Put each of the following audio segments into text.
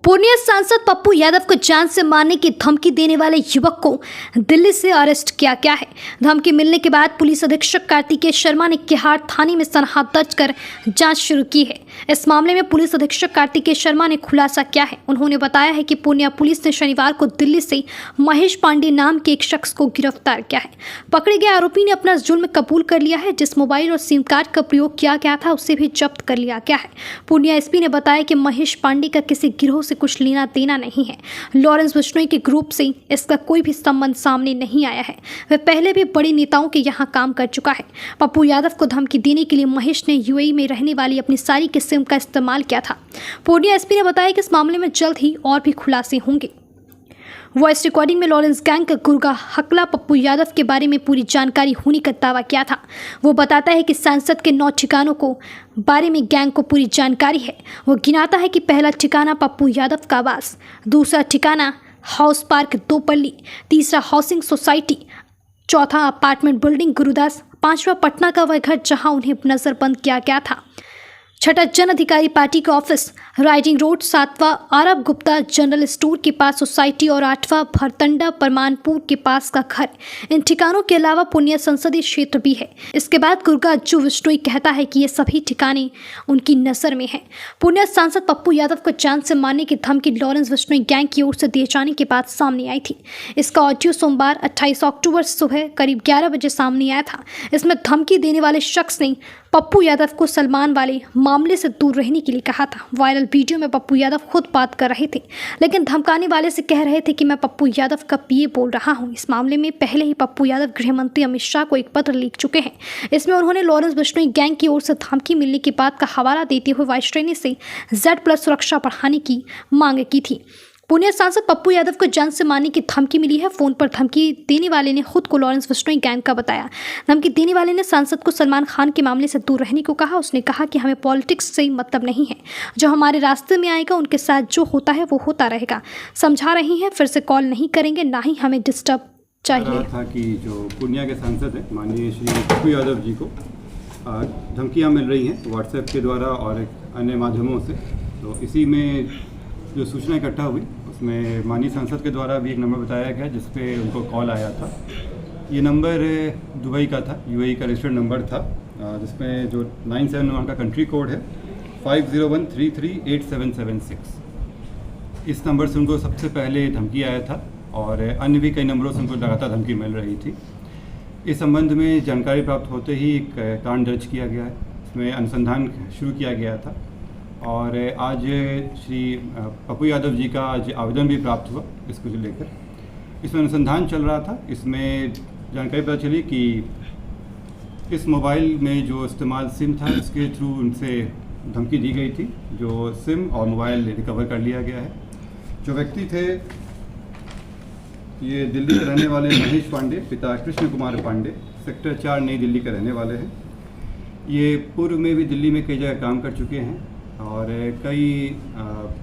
पूर्णिया सांसद पप्पू यादव को जान से मारने की धमकी देने वाले युवक को दिल्ली से अरेस्ट किया गया है। धमकी मिलने के बाद पुलिस अधीक्षक कार्तिकेय शर्मा ने किहाड़ थाने में सनहा दर्ज कर जांच शुरू की है। इस मामले में पुलिस अधीक्षक कार्तिकेय शर्मा ने खुलासा किया है। उन्होंने बताया है कि पूर्णिया पुलिस ने शनिवार को दिल्ली से महेश पांडे नाम के एक शख्स को गिरफ्तार किया है। पकड़े गए आरोपी ने अपना जुर्म कबूल कर लिया है। जिस मोबाइल और सिम कार्ड का प्रयोग किया गया था उसे भी जब्त कर लिया गया है। पूर्णिया एसपी ने बताया कि महेश पांडे का किसी गिरोह से कुछ लेना देना नहीं है। लॉरेंस बिश्नोई के ग्रुप से इसका कोई भी संबंध सामने नहीं आया है। वह पहले भी बड़े नेताओं के यहाँ काम कर चुका है। पप्पू यादव को धमकी देने के लिए महेश ने यूएई में रहने वाली अपनी सारी की सिम का इस्तेमाल किया था। पूर्णिया एसपी ने बताया कि इस मामले में जल्द ही और भी खुलासे होंगे। वॉइस रिकॉर्डिंग में लॉरेंस गैंग का गुर्गा हकला पप्पू यादव के बारे में पूरी जानकारी होने का दावा किया था। वो बताता है कि सांसद के 9 ठिकानों को बारे में गैंग को पूरी जानकारी है। वो गिनाता है कि पहला ठिकाना पप्पू यादव का आवास, दूसरा ठिकाना हाउस पार्क 2 पल्ली, तीसरा हाउसिंग सोसाइटी, चौथा अपार्टमेंट बिल्डिंग गुरुदास, पांचवा पटना का वह घर जहां उन्हें नजरबंद किया गया था, छठा जन अधिकारी पार्टी का ऑफिस राइडिंग रोड, 7वां आरब गुप्ता जनरल स्टोर के पास सोसाइटी और 8वां भरतंडा परमानपुर के पास का घर। इन ठिकानों के अलावा पूर्णिया संसदीय क्षेत्र भी है। इसके बाद गुर्गा अज्जू बिश्नोई कहता है कि ये सभी ठिकाने उनकी नज़र में हैं। पूर्णिया सांसद पप्पू यादव को जान से मारने की धमकी लॉरेंस बिश्नोई गैंग की ओर से दिए जाने के बाद सामने आई थी। इसका ऑडियो सोमवार 28 अक्टूबर सुबह करीब 11 बजे सामने आया था। इसमें धमकी देने वाले शख्स ने पप्पू यादव को सलमान वाले मामले से दूर रहने के लिए कहा था। वायरल वीडियो में पप्पू यादव खुद बात कर रहे थे, लेकिन धमकाने वाले से कह रहे थे कि मैं पप्पू यादव का पीए बोल रहा हूं। इस मामले में पहले ही पप्पू यादव गृह मंत्री अमित शाह को एक पत्र लिख चुके हैं। इसमें उन्होंने लॉरेंस बिश्नोई गैंग की ओर से धमकी मिलने की बात का हवाला देते हुए वायुसेना से Z+ सुरक्षा बढ़ाने की मांग की थी। पूर्णिया सांसद पप्पू यादव को जान से मारने की धमकी मिली है। फोन पर धमकी देने वाले ने खुद को लॉरेंस बिश्नोई गैंग का बताया। धमकी देने वाले ने सांसद को सलमान खान के मामले से दूर रहने को कहा। उसने कहा कि हमें पॉलिटिक्स से मतलब नहीं है, जो हमारे रास्ते में आएगा उनके साथ जो होता है वो होता रहेगा। समझा रही हैं, फिर से कॉल नहीं करेंगे, ना ही हमें डिस्टर्ब चाहिए। था कि जो पूर्णिया के सांसद हैं माननीय श्री पप्पू यादव जी को धमकियाँ मिल रही हैं व्हाट्सएप के द्वारा और अन्य माध्यमों से। तो इसी में जो सूचना इकट्ठा हुई उसमें माननीय सांसद के द्वारा भी एक नंबर बताया गया जिस पे उनको कॉल आया था। ये नंबर दुबई का था, यूएई का रजिस्टर्ड नंबर था, जिसमें जो 971 का कंट्री कोड है 5013387776। इस नंबर से उनको सबसे पहले धमकी आया था और अन्य भी कई नंबरों से उनको लगातार धमकी मिल रही थी। इस संबंध में जानकारी प्राप्त होते ही एक कांड दर्ज किया गया है। इसमें अनुसंधान शुरू किया गया था और आज श्री पप्पू यादव जी का आज आवेदन भी प्राप्त हुआ इसको लेकर। इसमें अनुसंधान चल रहा था। इसमें जानकारी पता चली कि इस मोबाइल में जो इस्तेमाल सिम था इसके थ्रू उनसे धमकी दी गई थी। जो सिम और मोबाइल रिकवर कर लिया गया है। जो व्यक्ति थे ये दिल्ली के रहने वाले महेश पांडे, पिता कृष्ण कुमार पांडे, सेक्टर 4 नई दिल्ली के रहने वाले हैं। ये पूर्व में भी दिल्ली में कई जगह काम कर चुके हैं और कई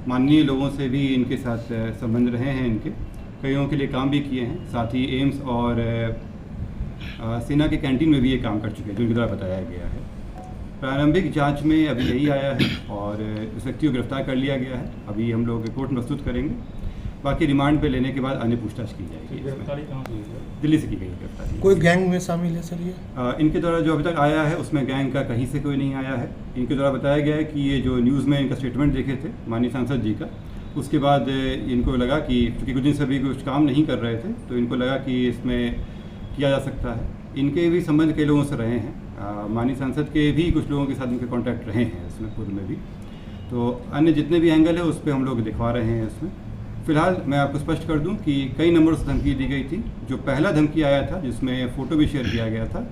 माननीय लोगों से भी इनके साथ संबंध रहे हैं। इनके कईयों के लिए काम भी किए हैं। साथ ही एम्स और सेना के कैंटीन में भी ये काम कर चुके हैं, जो इनके द्वारा बताया गया है। प्रारंभिक जांच में अभी यही आया है और इस व्यक्ति को गिरफ्तार कर लिया गया है। अभी हम लोग रिपोर्ट प्रस्तुत करेंगे। बाकी रिमांड पे लेने के बाद अन्य पूछताछ की जाएगी। गिरफ्तारी कहाँ हुई है? दिल्ली से की गई गिरफ्तारी। कोई गैंग में शामिल है सर ये? इनके द्वारा जो अभी तक आया है उसमें गैंग का कहीं से कोई नहीं आया है। इनके द्वारा बताया गया है कि ये जो न्यूज़ में इनका स्टेटमेंट देखे थे माननीय सांसद जी का, उसके बाद इनको लगा कि क्योंकि कुछ दिन से भी कुछ काम नहीं कर रहे थे तो इनको लगा कि इसमें किया जा सकता है। इनके भी संबंध कई लोगों से रहे हैं। माननीय सांसद के भी कुछ लोगों के साथ इनके कॉन्टैक्ट रहे हैं इसमें पूर्व में भी। तो अन्य जितने भी एंगल है उस पर हम लोग दिखवा रहे हैं इसमें। फिलहाल मैं आपको स्पष्ट कर दूं कि कई नंबरों से धमकी दी गई थी। जो पहला धमकी आया था जिसमें फ़ोटो भी शेयर किया गया था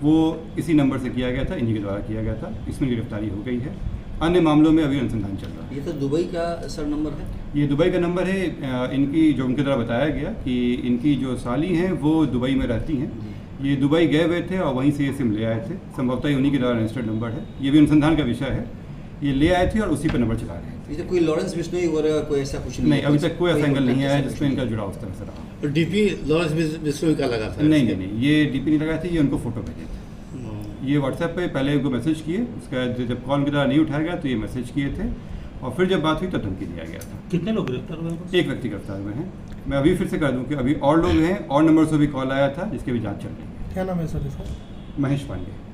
वो इसी नंबर से किया गया था, इन्हीं के द्वारा किया गया था। इसमें गिरफ्तारी हो गई है। अन्य मामलों में अभी अनुसंधान चल रहा है। ये तो दुबई का सर नंबर है? ये दुबई का नंबर है। इनकी जो उनके द्वारा बताया गया कि इनकी जो साली हैं वो दुबई में रहती हैं। ये दुबई गए हुए थे और वहीं से ये सिम ले आए थे। संभवतः उन्हीं के द्वारा रजिस्टर्ड नंबर है। ये भी अनुसंधान का विषय है। ये ले आए थे और उसी पर नंबर चला रहे थे। तो कोई लॉरेंस बिश्नोई वगैरह कोई ऐसा कुछ नहीं, अभी तक कोई ऐसा एंगल नहीं आया जिसमें इनका जुड़ाव उस तरह से रहा। तो डीपी लॉरेंस बिश्नोई का लगा था? नहीं, ये डीपी नहीं लगाए थे। ये उनको फोटो भेजे थे। ये व्हाट्सएप पे पहले उनको मैसेज किए, उसके बाद जब कॉल की तरह नहीं उठाया गया तो ये मैसेज किए थे और फिर जब बात हुई तब धमकी दिया गया था। कितने लोग गिरफ्तार हुए हैं? एक व्यक्ति गिरफ्तार हुए हैं। मैं अभी फिर से कर दूं कि अभी और लोग हैं, और नंबर से भी कॉल आया था जिसकी भी जांच चल रही है। क्या नाम है सर इसका? महेश पांडे।